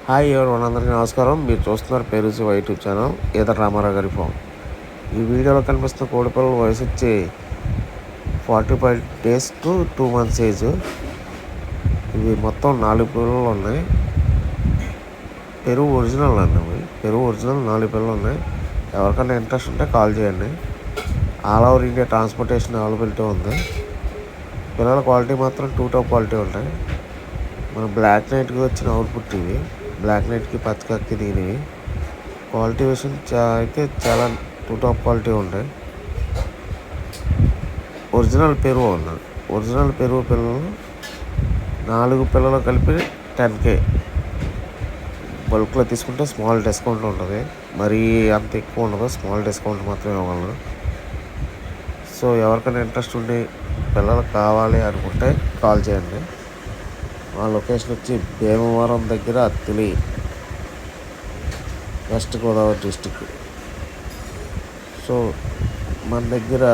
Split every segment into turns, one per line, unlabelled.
Hi ఎవరు అందరికీ నమస్కారం. మీరు చూస్తున్నారు పేరుసి యూట్యూబ్ ఛానల్ ఈత రామారావు గారి ఫామ్. ఈ వీడియోలో కనిపిస్తున్న కోడి పిల్లల వయసు వచ్చి 45 days to 2 months ఏజ్. ఇవి మొత్తం 4 పిల్లలు ఉన్నాయి. పెరుగు ఒరిజినల్ అండి. పెరుగు ఒరిజినల్ 4 పిల్లలు ఉన్నాయి. ఎవరికైనా ఇంట్రెస్ట్ ఉంటే కాల్ చేయండి. All over India transportation availability ఉంది. పిల్లల క్వాలిటీ మాత్రం టాప్ క్వాలిటీ ఉంటాయి. మన బ్లాక్ నైట్కి వచ్చిన అవుట్పుట్ ఇవి. బ్లాక్ నైట్కి పచ్చకక్కి దిగినవి. క్వాలిటీ విషయం అయితే చాలా టాప్ క్వాలిటీ ఉంటాయి. ఒరిజినల్ పెరుగు ఉన్నాయి. ఒరిజినల్ పెరుగు పిల్లలు 4 పిల్లలు కలిపి 10K. బల్క్లో తీసుకుంటే స్మాల్ డిస్కౌంట్ ఉంటుంది. మరీ అంత ఎక్కువ ఉండదు, స్మాల్ డిస్కౌంట్ మాత్రమే ఇవ్వగలను. సో ఎవరికైనా ఇంట్రెస్ట్ ఉండి పిల్లలు కావాలి అనుకుంటే కాల్ చేయండి. మా లొకేషన్ వచ్చి భీమవరం దగ్గర Attili, west Godavari district. So మన దగ్గర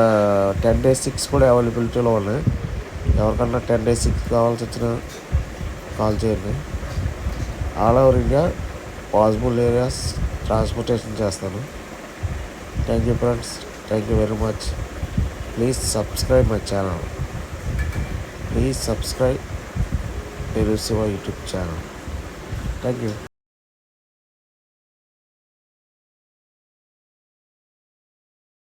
10 days 6 కూడా అవైలబిలిటీలో ఉన్నాయి. ఎవరికన్నా 10 days 6 కావాల్సి వచ్చినా కాల్ చేయండి. All over India possible areas transportation చేస్తాను. Thank you friends, thank you very much. Please subscribe my channel. Please subscribe పేరు Shiva YouTube channel. Thank you.